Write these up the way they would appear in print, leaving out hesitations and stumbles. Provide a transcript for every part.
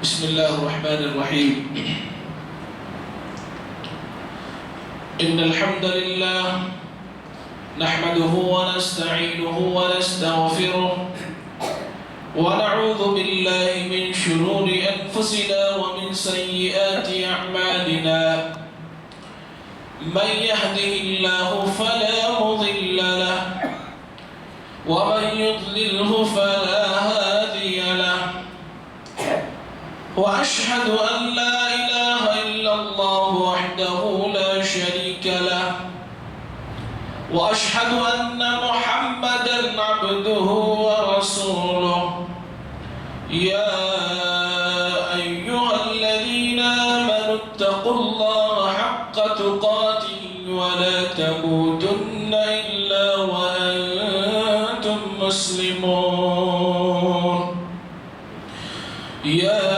بسم الله الرحمن الرحيم. إن الحمد لله نحمده ونستعينه ونستغفره ونعوذ بالله من شرور أنفسنا ومن سيئات أعمالنا. من يهده الله فلا مضل له ومن يضلله فلا هادي له. وأشهد أن لا إله إلا الله وحده لا شريك له وأشهد أن محمدًا عبده ورسوله. يا أيها الذين آمنوا اتقوا الله حق تقاته ولا تموتن إلا وأنتم مسلمون. يا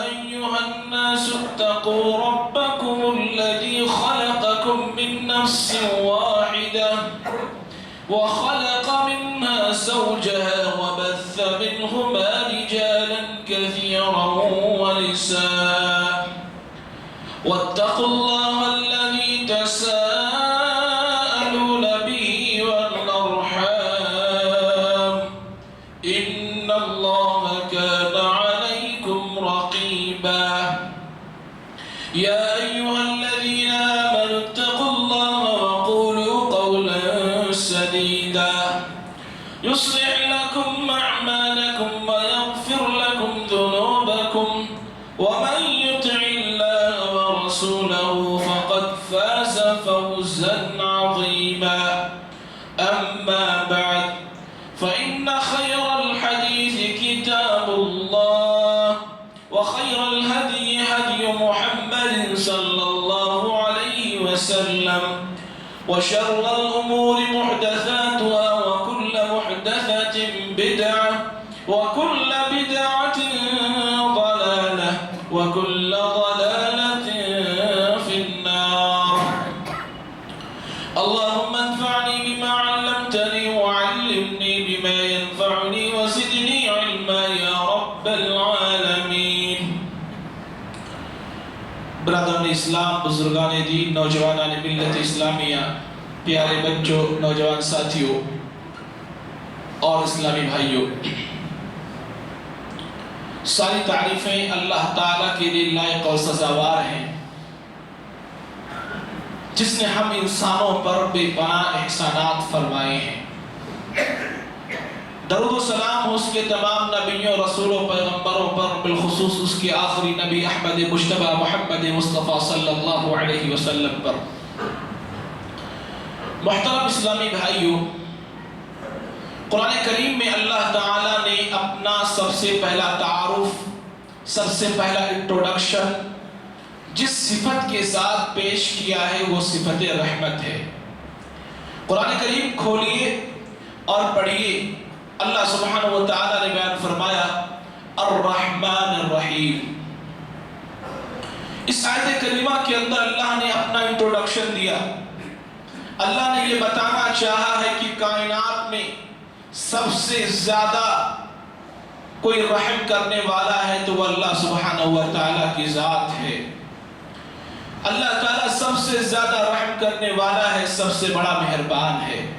أيها الناس اتقوا ربكم الذي خلقكم من نفس واحدة وخلق منها زوجها وبث منهما رجالا كثيرا ونساء. واتقوا الله الذي تساءلون به والأرحام إن الله كان عليكم رقيبا. يا أيها الذين آمنوا اتقوا الله وقولوا قولا سديدا يصلح لكم أعمالكم ويغفر لكم ذنوبكم ومن يطع الله ورسوله فقد فاز فوزا عظيما. أما بعد فإن خير الحديث كتاب الله وخير الهدي هدي محمد صلى الله عليه وسلم وشر الأمور محدثاتها وكل محدثة بدعة وكل بدعة ضلالة وكل ضلالة في النار. اللهم انفعني بما علمتني وعلمني بما ينفعني وزدني علما يا رب العالمين. برادران اسلام، بزرگان دین، نوجوانان ملت اسلامیہ، پیارے بچوں، نوجوان ساتھیوں اور اسلامی بھائیوں، ساری تعریفیں اللہ تعالیٰ کے لیے لائق اور سزاوار ہیں جس نے ہم انسانوں پر بے پناہ احسانات فرمائے ہیں۔ درود و سلام اس کے تمام نبیوں، رسولوں، پیغمبروں پر، بالخصوص اس کے آخری نبی احمد مجتبی محمد مصطفیٰ صلی اللہ علیہ وسلم پر۔ محترم اسلامی بھائیوں، قرآن کریم میں اللہ تعالیٰ نے اپنا سب سے پہلا تعارف، سب سے پہلا انٹروڈکشن جس صفت کے ساتھ پیش کیا ہے وہ صفت رحمت ہے۔ قرآن کریم کھولیے اور پڑھیے، اللہ سبحانہ و تعالیٰ نے بیان فرمایا الرحمن الرحیم۔ اس آیت کریمہ کے اندر اللہ نے اپنا انٹروڈکشن دیا۔ اللہ نے یہ بتانا چاہا ہے کہ کائنات میں سب سے زیادہ کوئی رحم کرنے والا ہے تو وہ اللہ سبحانہ و تعالیٰ کی ذات ہے۔ اللہ تعالیٰ سب سے زیادہ رحم کرنے والا ہے، سب سے بڑا مہربان ہے۔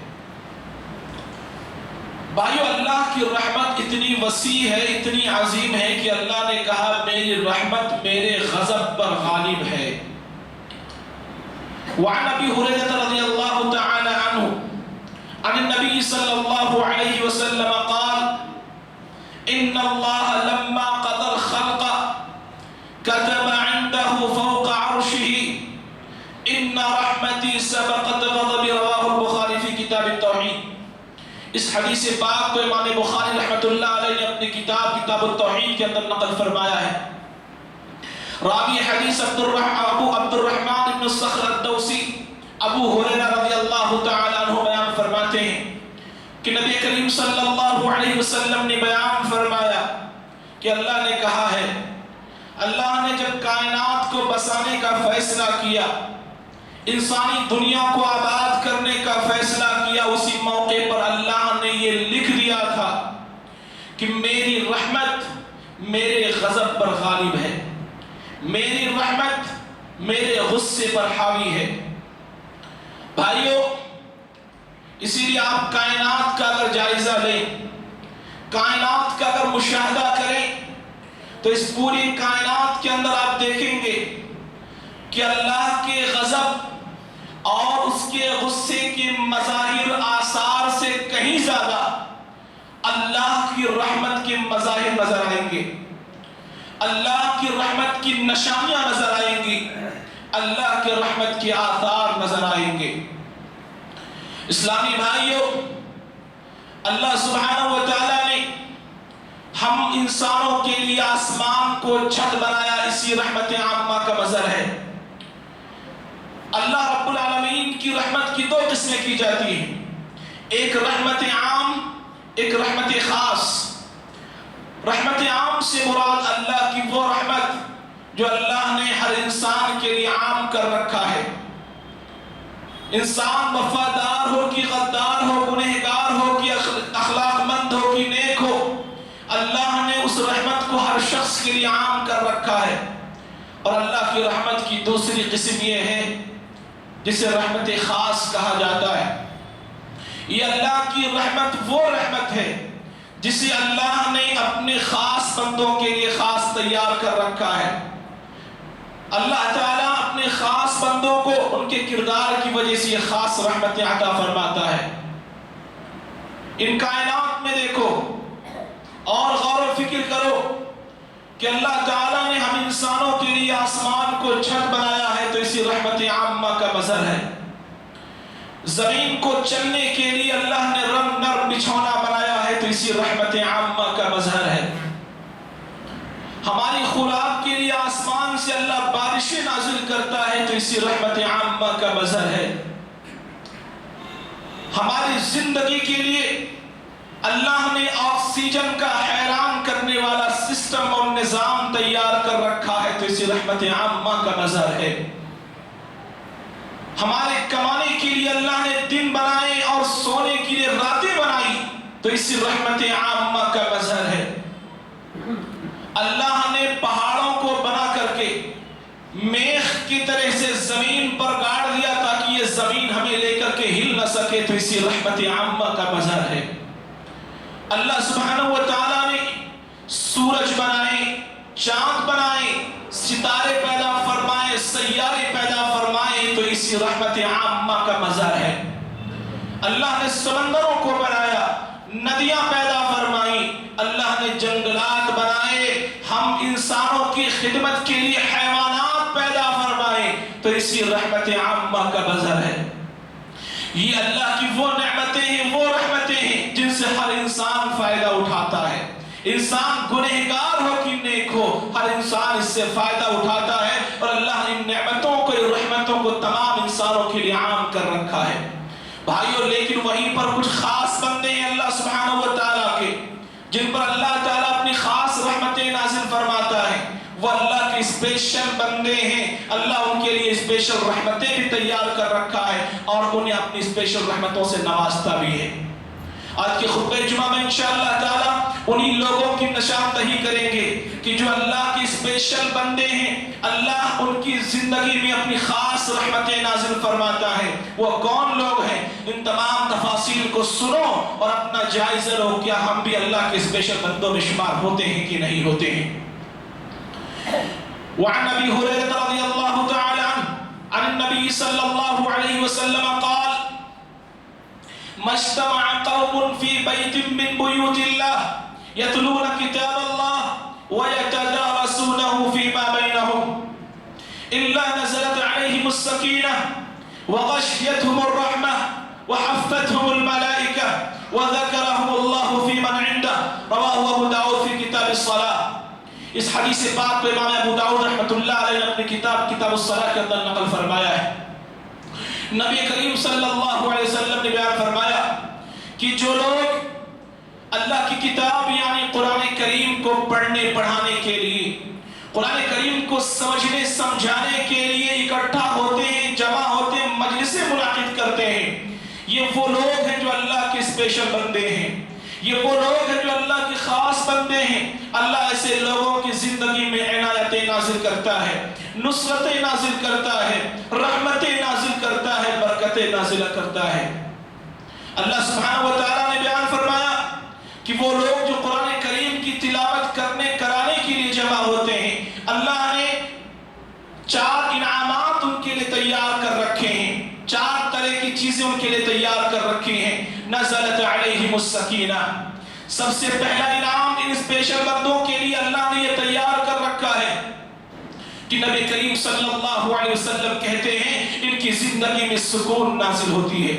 بھائیو، اللہ کی رحمت اتنی وسیع ہے، اتنی عظیم ہے کہ اللہ نے کہا میری رحمت میرے غضب پر غالب ہے۔ وعن ابی ہریرہ رضی اللہ تعالی عنہ عن النبی صلی اللہ علیہ وسلم قال ان اللہ لما قضى الخلق كتب عنده فوق عرشه ان رحمتی سبقت غضبی، رواہ البخاری فی کتاب التوحید۔ اس حدیث پاک کو امام بخاری رحمۃ اللہ علیہ نے اپنی کتاب التوحید کے اندر نقل فرمایا ہے۔ راوی حدیث ابو عبد الرحمن بن صخر الدوسی ابو ہریرہ رضی اللہ تعالی عنہ بیان فرماتے ہیں کہ نبی کریم صلی اللہ علیہ وسلم نے بیان فرمایا کہ اللہ نے کہا ہے، اللہ نے جب کائنات کو بسانے کا فیصلہ کیا، انسانی دنیا کو آباد کرنے کا فیصلہ کیا، اسی موقع پر اللہ نے یہ لکھ دیا تھا کہ غضب پر غالب ہے، میری رحمت میرے غصے پر حاوی ہے۔ بھائیو، اسی لیے آپ کائنات کا اگر جائزہ لیں، کائنات کا اگر مشاہدہ کریں، تو اس پوری کائنات کے اندر آپ دیکھیں گے کہ اللہ کے غضب اور اس کے غصے کے مظاہر آثار سے کہیں زیادہ اللہ کی رحمت کے مظاہر نظر آئیں گے، اللہ کی رحمت کی نشانیاں نظر آئیں گی، اللہ کے رحمت کے آثار نظر آئیں گے۔ اسلامی بھائیوں، اللہ سبحانہ و تعالیٰ نے ہم انسانوں کے لیے آسمان کو چھت بنایا، اسی رحمت عامہ کا مظہر ہے۔ اللہ رب العالمین کی رحمت کی دو قسمیں کی جاتی ہیں، ایک رحمت عام، ایک رحمت خاص۔ رحمت عام سے مراد اللہ کی وہ رحمت جو اللہ نے ہر انسان کے لیے عام کر رکھا ہے۔ انسان وفادار ہو کہ غدار ہو، گنہگار ہو کہ اخلاق مند ہو کہ نیک ہو، اللہ نے اس رحمت کو ہر شخص کے لیے عام کر رکھا ہے۔ اور اللہ کی رحمت کی دوسری قسم یہ ہے جسے رحمت خاص کہا جاتا ہے۔ یہ اللہ کی رحمت وہ رحمت ہے جسے اللہ نے اپنے خاص بندوں کے لیے خاص تیار کر رکھا ہے۔ اللہ تعالیٰ اپنے خاص بندوں کو ان کے کردار کی وجہ سے یہ خاص رحمت عطا فرماتا ہے۔ ان کائنات میں دیکھو اور غور و فکر کرو کہ اللہ تعالیٰ نے ہم انسانوں کے لیے آسمان کو چھت بنایا ہے تو اسی رحمت عامہ کا مظہر ہے۔ زمین کو چلنے کے لیے اللہ نے نرم بچھونا بنایا ہے تو اسی رحمت عامہ کا مظہر ہے۔ ہماری خوراک کے لیے آسمان سے اللہ بارشیں نازل کرتا ہے تو اسی رحمت عامہ کا مظہر ہے۔ ہماری زندگی کے لیے اللہ نے آکسیجن کا حیران کرنے والا سسٹم اور نظام تیار کر رکھا ہے تو اسی رحمت عامہ کا مظہر ہے۔ ہمارے کمانے کے لیے اللہ نے دن بنائے اور سونے کے لیے راتیں بنائی تو اسی رحمت عامہ کا مظہر ہے۔ اللہ نے پہاڑوں کو بنا کر کے میخ کی طرح سے زمین پر گاڑ دیا تاکہ یہ زمین ہمیں لے کر کے ہل نہ سکے تو اسی رحمت عامہ کا مظہر ہے۔ اللہ سبحانہ و تعالیٰ نے سورج بنائے، چاند بنائے، ستارے پیدا فرمائے، سیارے پیدا فرمائے تو اسی رحمت عامہ کا مظہر ہے۔ اللہ نے سمندروں کو بنایا، ندیاں پیدا فرمائی، اللہ نے جنگلات بنائے، ہم انسانوں کی خدمت کے لیے حیوانات پیدا فرمائے تو اسی رحمت عامہ کا مظہر ہے۔ یہ اللہ کی وہ نعمتیں ہیں، وہ رحمتیں ہیں جن سے ہر انسان فائدہ اٹھاتا ہے۔ انسان گنہگار ہو کہ نیک ہو، ہر انسان اس سے فائدہ اٹھاتا ہے، اور اللہ نے ان نعمتوں کو، ان رحمتوں کو تمام انسانوں کے لیے عام کر رکھا ہے۔ بھائیو، لیکن وہیں پر کچھ خاص بندے ہیں اللہ سبحانہ و تعالیٰ کے جن پر اللہ تعالیٰ اپنی خاص رحمتیں نازل فرماتا ہے۔ وہ اللہ کے اسپیشل بندے ہیں، اللہ ان کے لیے اسپیشل رحمتیں بھی تیار کر رکھا ہے اور انہیں اپنی اسپیشل رحمتوں سے نوازتا بھی ہے۔ آج کے خطبہ جمعہ میں انشاءاللہ تعالیٰ انہی لوگوں کی نشاندہی کریں گے کہ جو اللہ کے اسپیشل بندے ہیں، اللہ ان کی زندگی میں اپنی خاص رحمتیں نازل فرماتا ہے۔ وہ کون لوگ ہیں؟ ان تمام تفاصیل کو سنو اور اپنا جائزہ لو، کیا ہم بھی اللہ کے اسپیشل بندوں میں شمار ہوتے ہیں کہ نہیں ہوتے ہیں۔ وعن ابی ہریرہ رضی اللہ تعالی عنہ عن النبی صلی اللہ علیہ وسلم قال ما اجتمع قوم في بيت من بيوت الله يتلون كتاب الله ويتدارسونه فيما بينهم إلا نزلت عليهم السكينة وغشيتهم الرحمة وحفتهم الملائكة وذكرهم الله في من عنده رواه ابو داود في كتاب الصلاة۔ اس حدیث پاک کو امام ابو داؤد رحمۃ اللہ علیہ نے اپنی کتاب الصلاة کے اندر نقل فرمایا ہے۔ نبی کریم صلی اللہ علیہ وسلم نے بیان فرمایا کہ جو لوگ اللہ کی کتاب یعنی قرآن کریم کو پڑھنے پڑھانے کے لیے، قرآن کریم کو سمجھنے سمجھانے کے لیے اکٹھا ہوتے ہیں، جمع ہوتے ہیں، مجلسیں منعقد کرتے ہیں، یہ وہ لوگ ہیں جو اللہ کے اسپیشل بندے ہیں۔ یہ وہ لوگ ہیں جو اللہ کے خاص بندے ہیں. اللہ ایسے لوگوں کی زندگی میں عنایتیں نازل کرتا ہے، نصرتیں نازل کرتا ہے، رحمتیں نازل کرتا ہے، برکتیں نازل کرتا ہے. اللہ سبحانہ و تعالیٰ نے بیان فرمایا کہ وہ لوگ جو قرآن کریم کی تلاوت کرانے کے لیے جمع ہوتے ہیں، اللہ نے 4 انعامات ان کے لیے تیار کر رکھے ہیں، 4 طرح کی چیزیں ان کے لیے تیار کر رکھی ہیں. نزلت علیہم السکینہ، سب سے پہلا انعام ان اسپیشل بندوں کے لیے اللہ نے یہ تیار کر رکھا ہے کہ نبی کریم صلی اللہ علیہ وسلم کہتے ہیں ان کی زندگی میں سکون نازل ہوتی ہے،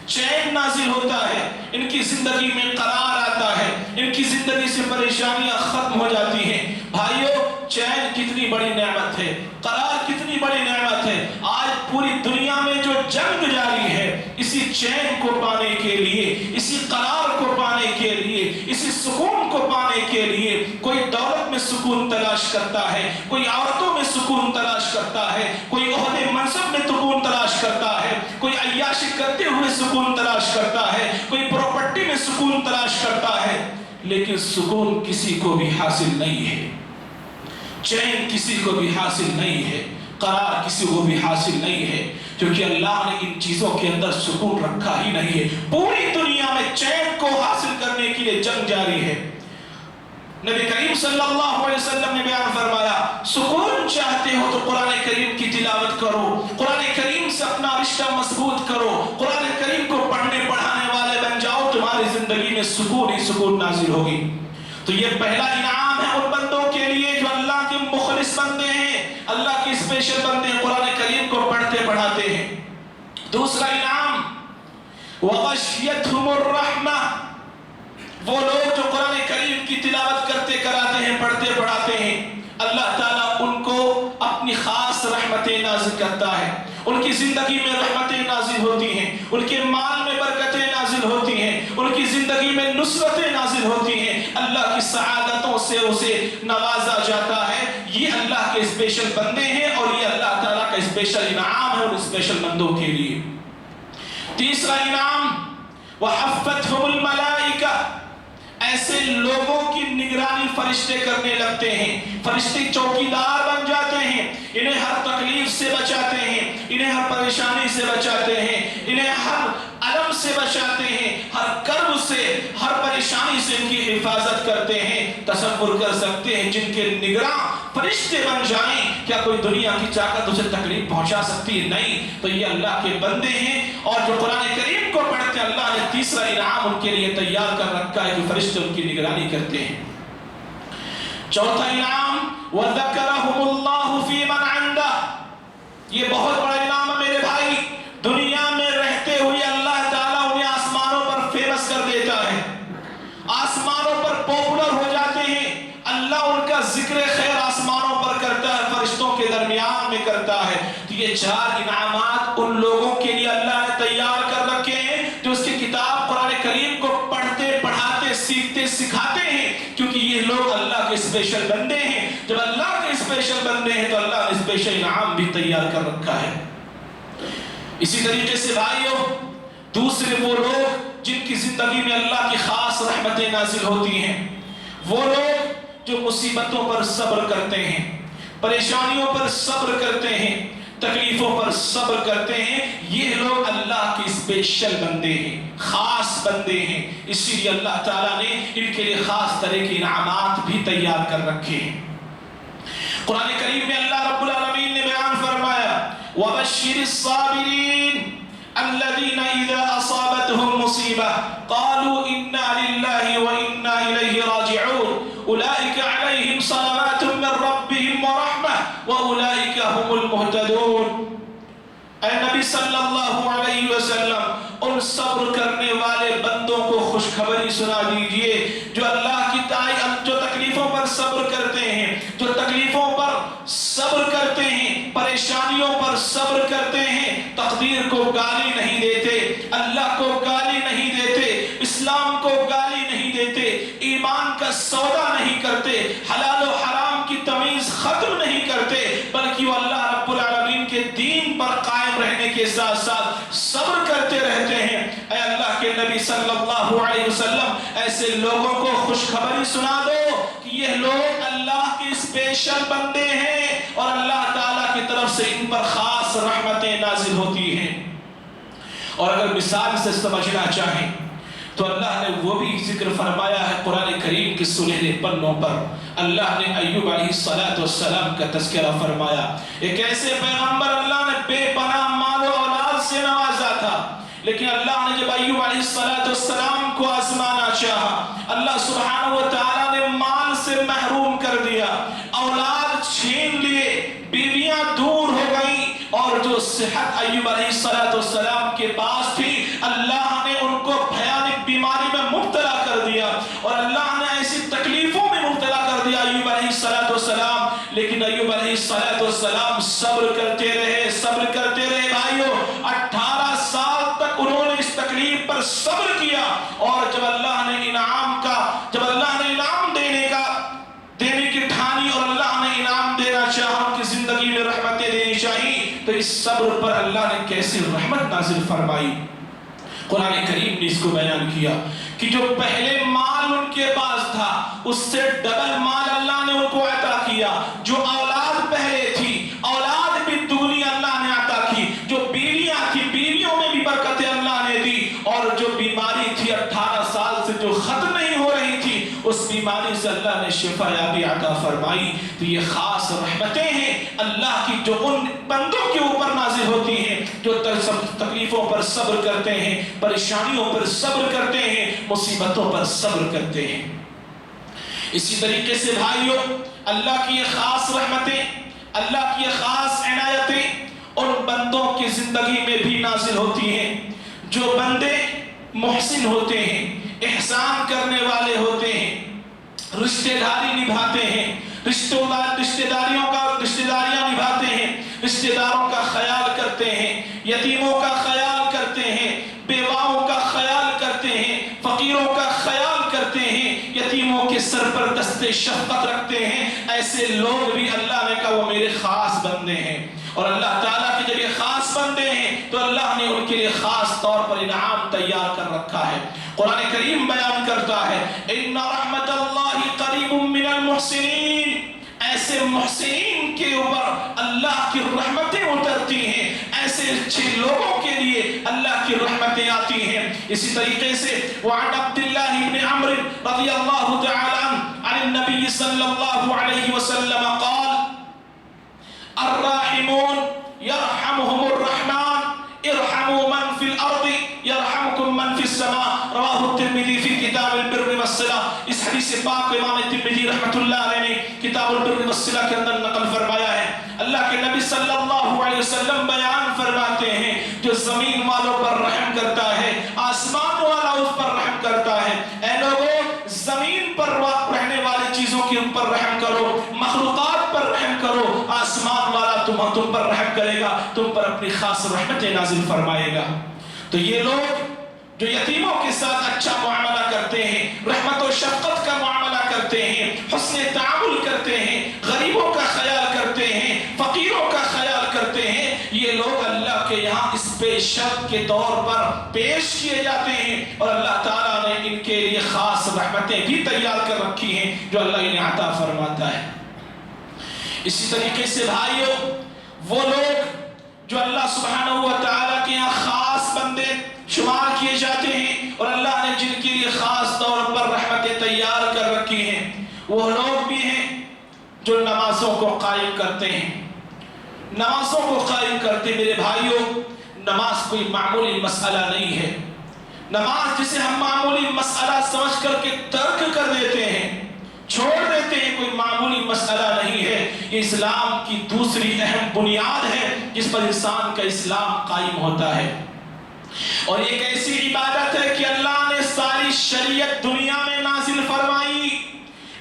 چین نازل ہوتا ہے، ان کی زندگی میں قرار آتا ہے، ان کی زندگی سے پریشانیاں ختم ہو جاتی ہیں. بھائیو، چین کتنی بڑی نعمت ہے، قرار کتنی بڑی نعمت ہے. آج پوری دنیا میں جو جنگ جاری ہے، اسی چین کو پانے کے لیے، اسی قرار کو پانے کے لیے، اسی سکون کو پانے کے لیے کوئی دولت میں سکون تلاش کرتا ہے، کوئی عورتوں میں سکون تلاش کرتا ہے، کوئی عہدے منصب میں سکون تلاش کرتا ہے، کوئی عیاشی کرتے ہوئے سکون تلاش کرتا ہے، کوئی پراپرٹی میں سکون تلاش کرتا ہے. لیکن سکون کسی کو بھی حاصل نہیں ہے، چین کسی کو بھی حاصل نہیں ہے، قرار کسی کو بھی حاصل نہیں ہے، کیونکہ اللہ نے ان چیزوں کے اندر سکون رکھا ہی نہیں ہے. پوری دنیا میں چین کو حاصل کرنے کے لیے جنگ جاری ہے. نبی کریم صلی اللہ علیہ وسلم نے بیان فرمایا سکون چاہتے ہو تو قرآن کریم کی تلاوت کرو، قرآن کریم سے اپنا رشتہ مضبوط کرو، قرآن کریم کو پڑھنے پڑھانے والے بن جاؤ، تمہاری زندگی میں سکون ہی سکون نازل ہوگی. تو یہ پہلا انعام ہے ان بندوں کے لیے جو اللہ کے مخلص بندے ہیں، اللہ کے اسپیشل بندے ہیں، قرآن کریم کو پڑھتے پڑھاتے ہیں. دوسرا انعام وَغَشِيَتْهُمُ الرَّحْمَةُ، وہ لوگ جو قرآن کریم کی تلاوت کرتے کراتے ہیں، پڑھتے پڑھاتے ہیں، اللہ تعالیٰ ان کو اپنی خاص رحمتیں نازل کرتا ہے. ان کی زندگی میں رحمتیں نازل ہوتی ہیں، ان کے مال میں برکتیں نازل ہوتی ہیں، ان کی زندگی میں نصرتیں نازل ہوتی ہیں، اللہ کی سعادتوں سے اسے نوازا جاتا ہے. یہ اللہ کے اسپیشل بندے ہیں اور یہ اللہ تعالیٰ کا اسپیشل انعام ہے ان اسپیشل بندوں کے لیے. تیسرا انعام وَحَفَّتْهُمُ الْمَلَائِكَةُ، ایسے لوگوں کی نگرانی فرشتے کرنے لگتے ہیں، فرشتے چوکیدار بن جاتے ہیں، انہیں ہر تکلیف سے بچاتے ہیں، انہیں ہر پریشانی سے بچاتے ہیں، انہیں ہر علم سے بچاتے ہیں، ہر کرب سے، ہر پریشانی سے ان کی حفاظت کرتے ہیں. تصور کر سکتے ہیں جن کے نگراں فرشتے بن جائیں، کیا کوئی دنیا کی طاقت اسے تکلیف پہنچا سکتی ہے؟ نہیں. تو یہ اللہ کے بندے ہیں اور جو قرآن کریم کو پڑھتے ہیں، اللہ نے تیسرا انعام ان کے لیے تیار کر رکھا ہے کہ فرشتے ان کی نگرانی کرتے ہیں. چوتھا انعام وَذَكَرَهُمُ اللَّهُ فِي مَنْ عِنْدَهُ، یہ بہت بڑا انعام ہے میرے بھائی. دنیا میں رہتے ہوئے اللہ تعالیٰ انہیں آسمانوں پر فیمس کر دیتا ہے، آسمانوں پر پاپولر ہو جاتے ہیں. اللہ ان کا ذکر خیر آسمانوں پر کرتا ہے، فرشتوں کے درمیان میں کرتا ہے. تو یہ 4 انعامات ان لوگوں کے لیے اللہ نے تیار کر رکھے ہیں جو اس کی کتاب قرآن کریم کو پڑھتے پڑھاتے سیکھتے سکھاتے ہیں، کیونکہ یہ لوگ اللہ کے اسپیشل بندے ہیں. جب اللہ کے اسپیشل بندے ہیں تو اللہ نے اسپیشل انعام بھی تیار کر رکھا ہے. اسی طریقے سے بھائیو، دوسرے وہ لوگ جن کی زندگی میں اللہ کی خاص رحمتیں نازل ہوتی ہیں، وہ لوگ جو مصیبتوں پر صبر کرتے ہیں، پریشانیوں پر صبر کرتے ہیں، تکلیفوں پر صبر کرتے ہیں، یہ لوگ اللہ کے اسپیشل بندے ہیں، خاص بندے ہیں. اسی لیے اللہ تعالیٰ نے ان کے لیے خاص طرح کے انعامات بھی تیار کر رکھے ہیں. قرآن کریم میں اللہ رب العالمین نے بیان فرمایا وَبَشِّرِ الصَّابِرِينَ الَّذِينَ إِذَا أَصَابَتْهُمْ مُصِيبَةٌ قَالُوا إِنَّا لِلَّهِ وَإِنَّا إِلَيْهِ رَاجِعُونَ أُولَئِكَ عَلَيْهِمْ صَلَوَاتٌ مِّن رَّبِّهِمْ وَرَحْمَةٌ وَأُولَئِكَ هُمُ الْمُهْتَدُونَ. اے نبی صلی اللہ علیہ وسلم، ان صبر کرنے والے بندوں کو خوشخبری سنا دیجئے جو اللہ کی جو تکلیفوں پر صبر کرتے ہیں، جو تکلیفوں پر صبر کرتے ہیں، پریشانیوں پر صبر کرتے ہیں، تقدیر کو گالی نہیں دیتے، اللہ کو گالی نہیں دیتے، اسلام کو گالی نہیں دیتے، ایمان کا سودا نہیں کرتے، حلال و حرام کی تمیز ختم نہیں کرتے، بلکہ وہ اللہ رب العالمین کے دین پر قائم رہنے کے ساتھ ساتھ صبر کرتے رہتے ہیں. اے اللہ کے کے نبی صلی اللہ علیہ وسلم ایسے لوگوں کو خوشخبری سنا دو کہ یہ لوگ اللہ کے اسپیشل بندے ہیں اور اللہ تعالیٰ کی طرف سے ان پر خاص رحمتیں نازل ہوتی ہیں۔ اور اگر مثال سے سمجھنا چاہیں تو اللہ نے وہ بھی ذکر فرمایا ہے قرآن کریم کے سنہرے پنوں پر۔ اللہ نے ایوب علیہ السلام کا تذکرہ فرمایا، ایک ایسے پیغمبر اللہ نے بے پناہ مال و اولاد سے نوازا تھا، لیکن اللہ نے جب ایوب علیہ السلام کو آزمانا چاہا، اللہ سبحانہ و تعالیٰ نے مال سے محروم کر دیا، اولاد چھین لیے، بیویاں دور ہو گئیں، اور جو صحت ایوب علیہ السلام کے پاس تھی اللہ نے ان کو بھیانک بیماری میں مبتلا کر دیا، اور اللہ نے ایسی تکلیفوں میں مبتلا کر دیا ایوب علیہ السلام، لیکن ایوب علیہ السلام صبر کرتے رہے بھائیو، 18 سال تک انہوں نے اس تکلیف پر صبر کیا، اور جب اللہ نے انعام دینے کی ٹھانی اور اللہ نے انعام دینا چاہا، ان کی زندگی میں رحمتیں دینی چاہیے، تو اس صبر پر اللہ نے کیسے رحمت نازل فرمائی۔ قرآن کریم نے اس کو بیان کیا کہ جو پہلے مال ان کے پاس تھا اس سے ڈبل مال اللہ نے ان کو عطا کیا، جو اولاد پہلے تھی اولاد بھی دگنی اللہ نے عطا کی، جو بیویاں تھی بیویوں میں بھی برکتیں اللہ نے دی، اور جو بیماری تھی 18 سال سے جو ختم نہیں ہو رہی تھی اس بیماری سے اللہ نے شفا یابی عطا فرمائی۔ تو یہ خاص رحمتیں ہیں اللہ کی جو ان بندوں کے اوپر نازل ہوتی ہیں جو تکلیفوں پر صبر کرتے ہیں، پریشانیوں پر صبر کرتے ہیں، مصیبتوں پر صبر کرتے ہیں۔ اسی طریقے سے بھائیوں، اللہ کی یہ خاص رحمتیں، اللہ کی یہ خاص عنایتیں ان بندوں کی زندگی میں بھی نازل ہوتی ہیں جو بندے محسن ہوتے ہیں، احسان کرنے والے ہوتے ہیں، رشتہ داری نبھاتے ہیں، رشتہ داریاں نبھاتے ہیں، رشتہ داروں کا خیال کرتے ہیں، یتیموں کا خیال کرتے ہیں، بیواؤں کا خیال کرتے ہیں، فقیروں کا خیال کرتے ہیں، یتیموں کے سر پر دست شفقت رکھتے ہیں۔ ایسے لوگ بھی اللہ نے کہا وہ میرے خاص بندے ہیں، اور اللہ تعالیٰ کے جب یہ خاص بندے ہیں تو اللہ نے ان کے لیے خاص طور پر انعام تیار کر رکھا ہے۔ قرآن کریم بیان کرتا ہے ان رحمت اللہ قریب من المحسنین، ایسے محسنین کے اوپر اللہ کی رحمتیں اترتی ہیں، ایسے اچھے لوگوں کے لیے اللہ کی رحمتیں آتی ہیں۔ اسی طریقے سے وعن عبداللہ بن عمرو رضی اللہ تعالی عنہ عن النبی صلی اللہ علیہ وسلم قال الراحمون يرحمهم الرحمن ارحموا من في الارض يرحمكم من في السماء رواه الترمذي في كتاب البر والصلة۔ اس حدیث پاک امام ترمذی رحمۃ اللہ علیہ نے کتاب البر والصلة کے اندر نقل فرمایا ہے۔ اللہ کے نبی صلی اللہ علیہ وسلم بیان فرماتے ہیں جو زمین والوں پر رحم کرتا ہے آسمان والا اس پر رحم کرتا ہے۔ اے لوگوں، زمین پر رہنے والی چیزوں کے اوپر رحم کرو، مخلوقات پر رحم کرو، آسمان والا تم پر رحم کرے گا، تم پر اپنی خاص رحمتیں نازل فرمائے گا۔ تو یہ لوگ جو یتیموں کے ساتھ اچھا معاملہ کرتے ہیں، رحمت و شفقت کا معاملہ کرتے ہیں، حسن تعامل کرتے ہیں، غریبوں کا خیال کرتے ہیں، فقیروں کا خیال کرتے ہیں، یہ لوگ اللہ کے یہاں اسپیشل کے طور پر پیش کیے جاتے ہیں، اور اللہ تعالیٰ نے ان کے لیے خاص رحمتیں بھی تیار کر رکھی ہیں جو اللہ انہیں عطا فرماتا ہے۔ اسی طریقے سے بھائیوں، وہ لوگ جو اللہ سبحانہ و تعالیٰ کے یہاں خاص بندے شمار کیے جاتے ہیں اور اللہ نے جن کے لیے خاص طور پر رحمتیں تیار کر رکھی ہیں، وہ لوگ بھی ہیں جو نمازوں کو قائم کرتے ہیں۔ نمازوں کو قائم کرتے میرے بھائیوں، نماز کوئی معمولی مسئلہ نہیں ہے۔ نماز جسے ہم معمولی مسئلہ سمجھ کر کے ترک کر دیتے ہیں، چھوڑ دیتے ہیں، کوئی معمولی مسئلہ نہیں ہے۔ یہ اسلام کی دوسری اہم بنیاد ہے جس پر انسان کا اسلام قائم ہوتا ہے، اور ایک ایسی عبادت ہے کہ اللہ نے ساری شریعت دنیا میں نازل فرمائی،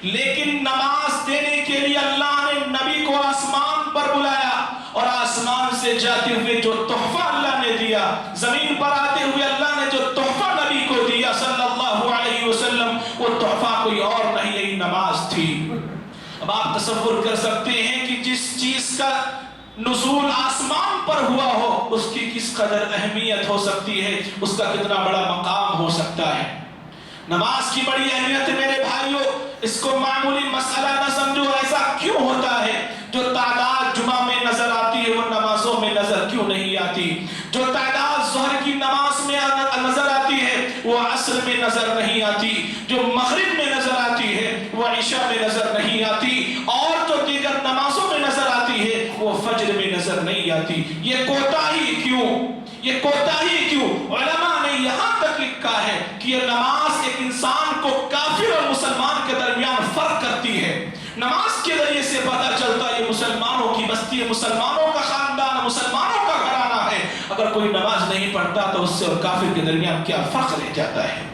لیکن نماز دینے کے لیے اللہ نے نبی کو آسمان پر بلایا، اور آسمان سے جاتے ہوئے جو تحفہ اللہ نے دیا، زمین پر آتے ہوئے اللہ نے جو تحفہ نبی کو دیا صلی اللہ علیہ وسلم، وہ تحفہ کوئی اور نہیں، یہی نماز تھی۔ اب آپ تصور کر سکتے ہیں کہ جس چیز کا نزول آسمان پر ہوا ہو اس کی کس قدر اہمیت ہو سکتی ہے، اس کا کتنا بڑا مقام ہو سکتا ہے۔ نماز کی بڑی اہمیت ہے میرے بھائیوں، اس کو معمولی مسئلہ نہ سمجھو۔ ایسا کیوں ہوتا ہے جو تعداد جمعہ میں نظر آتی ہے وہ نمازوں میں نظر کیوں نہیں آتی؟ جو تعداد ظہر کی نماز میں نظر آتی ہے وہ عصر میں نظر نہیں آتی، جو مغرب میں نظر آتی ہے وہ عشاء میں نظر نہیں آتی، اور جو دیگر نمازوں میں نظر آتی ہے وہ فجر میں نظر نہیں آتی؟ یہ کوتاہی کیوں؟ یہ کوتاہی کیوں؟ علماء نے یہاں تک لکھا ہے کہ یہ نماز ایک انسان کو کافر اور مسلمان کے درمیان فرق کرتی ہے۔ نماز کے ذریعے سے پتہ چلتا ہے یہ مسلمانوں کی بستی ہے، مسلمانوں کا خاندان، مسلمانوں کا گھرانہ ہے۔ اگر کوئی نماز نہیں پڑھتا تو اس سے اور کافر کے درمیان کیا فرق رہ جاتا ہے؟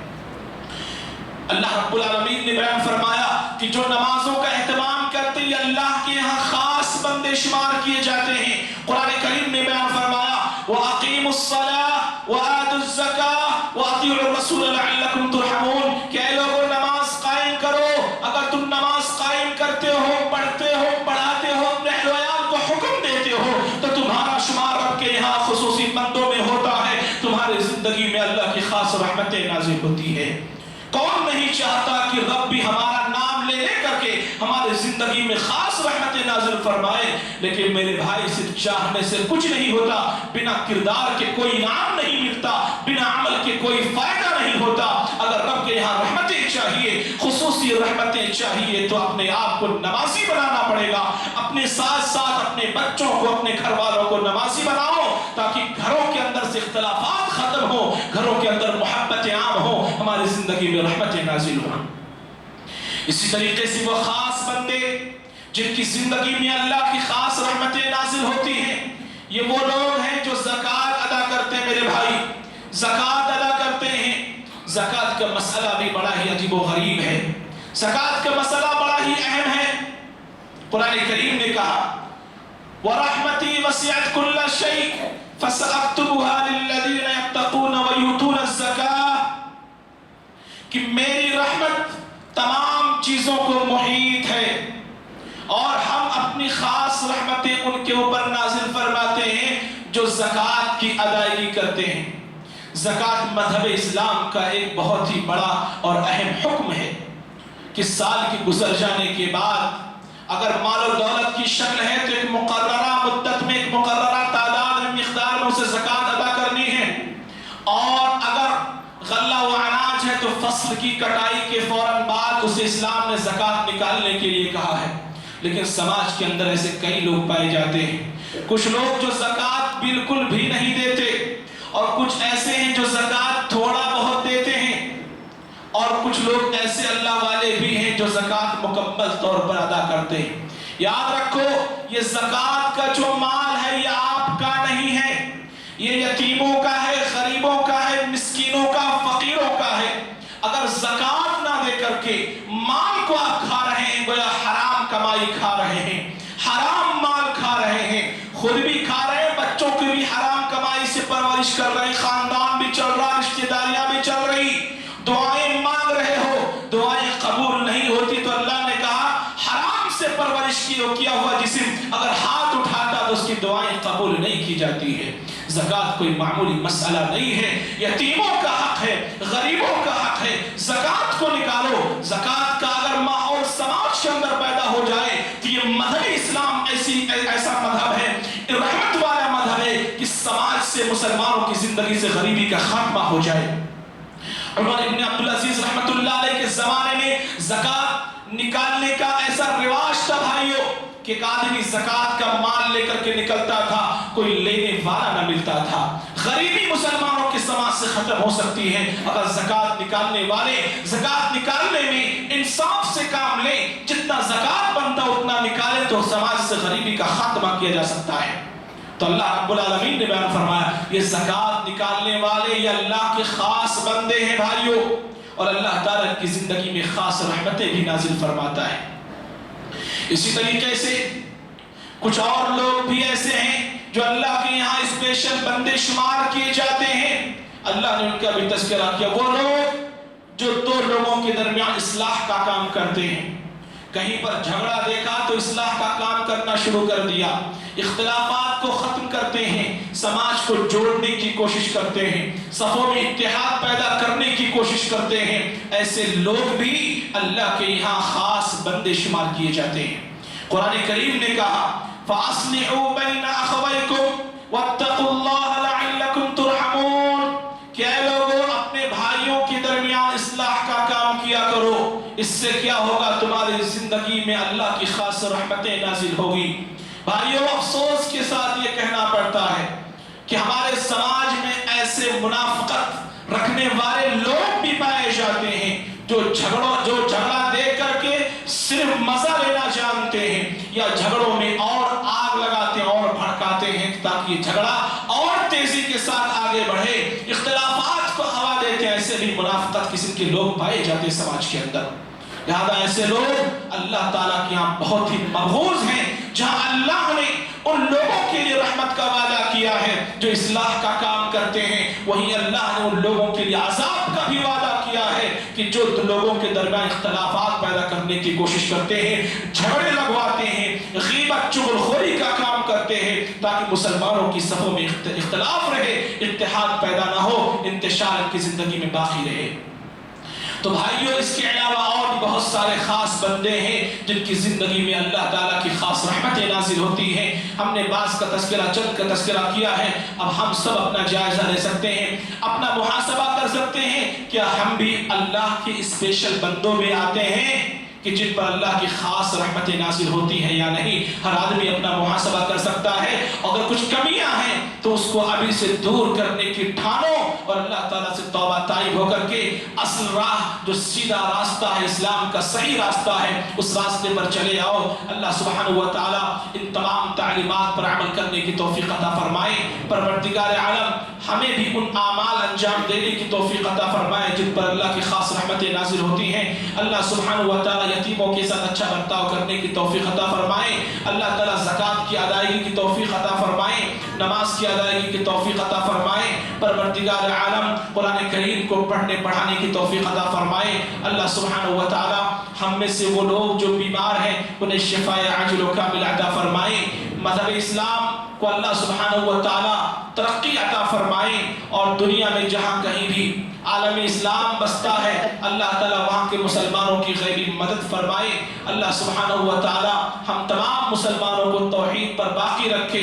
اللہ رب العالمین نے بیان فرمایا کہ جو نمازوں کا اہتمام کرتے ہیں اللہ کے یہاں خاص بندے شمار کیے جاتے ہیں۔ قرآن کریم نے بیان فرمایا وَأَقِيمُوا الصَّلَاةَ وَآتُوا الزَّكَاةَ وَأَطِيعُوا الرَّسُولَ لَعَلَّكُمْ تُرْحَمُونَ کہ اے لوگوں نماز قائم کرو۔ اگر تم نماز قائم کرتے ہو، پڑھتے ہو، پڑھاتے ہو، اپنے اہل وعیال کو حکم دیتے ہو تو تمہارا شمار رب کے یہاں خصوصی بندوں میں ہوتا ہے، تمہاری زندگی میں اللہ کی خاص رحمتیں نازل ہوتی ہے۔ کون نہیں چاہتا کہ رب بھی ہمارا نام لے کر کے ہمارے زندگی میں خاص رحمتیں نازل فرمائے؟ لیکن میرے بھائی صرف چاہنے سے کچھ نہیں ہوتا، بنا کردار کے کوئی انعام نہیں ملتا، بنا عمل کے کوئی فائدہ نہیں ہوتا۔ اگر رب کے یہاں رحمتیں چاہیے، خصوصی رحمتیں چاہیے تو اپنے آپ کو نمازی بنانا پڑے گا۔ اپنے ساتھ ساتھ اپنے بچوں کو، اپنے گھر والوں کو نمازی بناؤ تاکہ گھروں کے اندر سے اختلافات ختم ہو، گھروں کے اندر محبت عام ہو، ہماری زندگی میں رحمتیں نازل ہوں۔ اسی طریقے سے وہ خاص بندے جن کی زندگی میں اللہ کی خاص رحمتیں نازل ہوتی ہیں، یہ وہ لوگ ہیں جو زکوٰۃ ادا کرتے ہیں۔ میرے بھائی زکوٰۃ ادا کرتے ہیں۔ زکوٰۃ کا مسئلہ بھی بڑا ہی عجیب و غریب ہے، زکوٰۃ کا مسئلہ بڑا ہی اہم ہے۔ قرآن کریم نے کہا وَرَحْمَتِي وَسِعَتْ كُلَّ شَيْءٍ فَسَأَكْتُبُهَا لِلَّذِينَ يَتَّقُونَ وَيُؤْتُونَ الزَّكَاةَ کہ میری رحمت تمام چیزوں کو محیط ہے اور ہم اپنی خاص رحمتیں ان کے اوپر نازل فرماتے ہیں جو زکوٰۃ کی ادائیگی کرتے ہیں۔ زکوٰۃ مذہب اسلام کا ایک بہت ہی بڑا اور اہم حکم ہے کہ سال کے گزر جانے کے بعد اگر مال و دولت کی شکل ہے تو ایک مقررہ مدت میں، ایک مقررہ تعداد میں، مقدار میں اسے زکوٰۃ ادا کرنی ہے، اور اگر غلہ و اناج ہے تو فصل کی کٹائی کے فوراً بعد اسے اسلام نے زکوٰۃ نکالنے کے لیے کہا ہے۔ لیکن سماج کے اندر ایسے کئی لوگ پائے جاتے ہیں، کچھ لوگ جو زکوٰۃ بالکل بھی نہیں دیتے، اور کچھ ایسے ہیں جو زکوٰۃ تھوڑا بہت دیتے ہیں، اور کچھ لوگ ایسے اللہ والے بھی ہیں جو زکوٰۃ مکمل طور پر ادا کرتے ہیں۔ یاد رکھو یہ زکوٰۃ کا جو مال ہے یہ آپ کا نہیں ہے، یہ یتیموں کا ہے، غریبوں کا ہے، مسکینوں کا، فقیروں کا ہے۔ اگر زکوٰۃ نہ دے کر کے مال کو آپ کھا رہے ہیں گویا حرام کمائی کھا رہے ہیں، حرام مال کھا رہے ہیں، خود بھی کھا رہے ہیں، بچوں کی بھی حرام کمائی سے پرورش کر رہے ہیں، خاندان بھی چل رہا، رشتہ داریاں بھی چل رہی، دعائیں مانگ رہے ہو، دعائیں قبول نہیں ہوتی تو اللہ نے کہا حرام سے پرورش کیا ہوا جسم اگر ہاتھ اٹھاتا تو اس کی دعائیں قبول نہیں کی جاتی ہے۔ زکوٰۃ کوئی معمولی مسئلہ نہیں ہے، یتیموں کا حق ہے، غریبوں کا حق ہے، زکوٰۃ کو نکالو۔ زکوٰۃ کا اگر ماحول سماج کے اندر پیدا ہو جائے تو یہ مذہب اسلام ایسا مذہب ہے، رحمت والا مذہب ہے کہ سماج سے، مسلمانوں کی زندگی سے غریبی کا خاتمہ ہو جائے۔ عمر ابن عبدالعزیز رحمت اللہ علیہ کے زمانے میں زکوٰۃ نکالنے کا ایسا رواج تھا بھائیوں کہ ایک آدمی زکوٰۃ کا مال لے کر کے نکلتا تھا، کوئی لینے والا نہ ملتا تھا۔ غریبی مسلمانوں کے سماج سے ختم ہو سکتی ہے اگر زکوٰۃ نکالنے والے زکوٰۃ نکالنے میں انصاف سے کام لیں، جتنا زکوٰۃ بنتا اتنا نکالے تو سماج سے غریبی کا خاتمہ کیا جا سکتا ہے۔ تو اللہ رب العالمین نے بیان فرمایا یہ زکوٰۃ نکالنے والے یہ اللہ کے خاص بندے ہیں بھائیوں، اور اللہ تعالیٰ کی زندگی میں خاص رحمتیں بھی نازل فرماتا ہے۔ اسی طریقے سے کچھ اور لوگ بھی ایسے ہیں جو اللہ کے یہاں اسپیشل بندے شمار کیے جاتے ہیں، اللہ نے ان کا بھی تذکرہ کیا۔ وہ لوگ جو دو لوگوں کے درمیان اصلاح کا کام کرتے ہیں، کہیں پر جھگڑا دیکھا تو اصلاح کا کام کرنا شروع کر دیا، اختلافات کو ختم کرتے ہیں، سماج کو جوڑنے کی کوشش کرتے ہیں، صفوں میں اتحاد پیدا کرنے کی کوشش کرتے ہیں، ایسے لوگ بھی اللہ کے یہاں خاص بندے شمار کیے جاتے ہیں۔ قرآن کریم نے کہا فَأَصْلِحُوا بَيْنَ أَخَوَيْكُمْ وَاتَّقُوا اللَّهَ لَعَلَّكُمْ تُرْحَمُونَ کہ اے لوگوں اپنے بھائیوں کے درمیان اصلاح کا کام کیا کرو، اس سے کیا ہوگا تمہاری زندگی میں اللہ کی خاص رحمتیں نازل ہوگی۔ بھائیوں افسوس کے ساتھ یہ کہنا پڑتا ہے کہ ہمارے سماج میں ایسے منافقت رکھنے والے لوگ بھی پائے جاتے ہیں جو جھگڑا دیکھ کر کے صرف مزہ لینا جانتے ہیں، یا جھگڑوں میں اور آگ لگاتے ہیں اور بھڑکاتے ہیں تاکہ یہ جھگڑا اور تیزی کے ساتھ آگے بڑھے، اختلافات کو ہوا دیتے ہیں۔ ایسے بھی منافقت قسم کے لوگ پائے جاتے ہیں سماج کے اندر، لہذا ایسے لوگ اللہ تعالیٰ کے یہاں بہت ہی مبغوض ہیں۔ جہاں اللہ نے ان لوگوں کے لیے رحمت کا وعدہ کیا ہے جو اصلاح کا کام کرتے ہیں، وہیں اللہ نے ان لوگوں کے لیے عذاب کا بھی وعدہ کیا ہے کہ جو لوگوں کے درمیان اختلافات پیدا کرنے کی کوشش کرتے ہیں، جھگڑے لگواتے ہیں، غیبت چغلخوری کا کام کرتے ہیں تاکہ مسلمانوں کی صفوں میں اختلاف رہے، اتحاد پیدا نہ ہو، انتشار ان کی زندگی میں باقی رہے۔ تو بھائیوں اس کے علاوہ اور بھی بہت سارے خاص بندے ہیں جن کی زندگی میں اللہ تعالیٰ کی خاص رحمتیں نازل ہوتی ہیں۔ ہم نے بعض کا تذکرہ چند کا تذکرہ کیا ہے، اب ہم سب اپنا جائزہ لے سکتے ہیں، اپنا محاسبہ کر سکتے ہیں، کیا ہم بھی اللہ کے اسپیشل بندوں میں آتے ہیں کہ جن پر اللہ کی خاص رحمتیں نازل ہوتی ہیں یا نہیں؟ ہر آدمی اپنا محاسبہ کر سکتا ہے، اگر کچھ کمیاں ہیں تو اس کو ابھی سے دور کرنے کی ٹھانو اور اللہ تعالیٰ سے توبہ طائب ہو کر کے اصل راہ جو سیدھا راستہ ہے، اسلام کا صحیح راستہ ہے، اس راستے پر چلے آؤ۔ اللہ سبحانہ و تعالیٰ ان تمام تعلیمات پر عمل کرنے کی توفیق عطا فرمائے۔ پروردگار عالم ہمیں بھی ان اعمال انجام دینے کی توفیق عطا فرمائے جن پر اللہ کی خاص رحمتیں نازل ہوتی ہیں۔ اللہ سبحانہ و تعالیٰ یتیموں کے ساتھ اچھا برتاؤ کرنے کی توفیق عطا فرمائے۔ اللہ تعالیٰ زکوٰۃ کی ادائیگی کی توفیق عطا فرمائے، نماز کی ادائیگی کی توفیق عطا فرمائے۔ پروردگار عالم قرآن کریم کو پڑھنے پڑھانے کی توفیق عطا فرمائے۔ اللہ سبحانہ و تعالیٰ ہم میں سے وہ لوگ جو بیمار ہیں انہیں شفاء عاجل و کامل عطا فرمائے۔ مذہب اسلام کو اللہ سبحانہ و تعالیٰ ترقی عطا فرمائے، اور دنیا میں جہاں کہیں بھی عالم اسلام بستا ہے اللہ تعالیٰ وہاں کے مسلمانوں کی غیبی مدد فرمائے۔ اللہ سبحانہ و تعالیٰ ہم تمام مسلمانوں کو توحید پر باقی رکھے،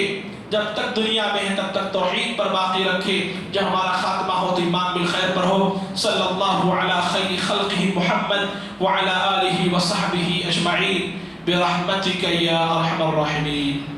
جب تک دنیا میں ہے تب تک توحید پر باقی رکھے، جب ہمارا خاتمہ ہو تو ایمان بالخیر پر ہو۔ صلی اللہ علی خیر خلقہ محمد وعلی آلہ وصحبہ اجمعین برحمتک یا ارحم الراحمین۔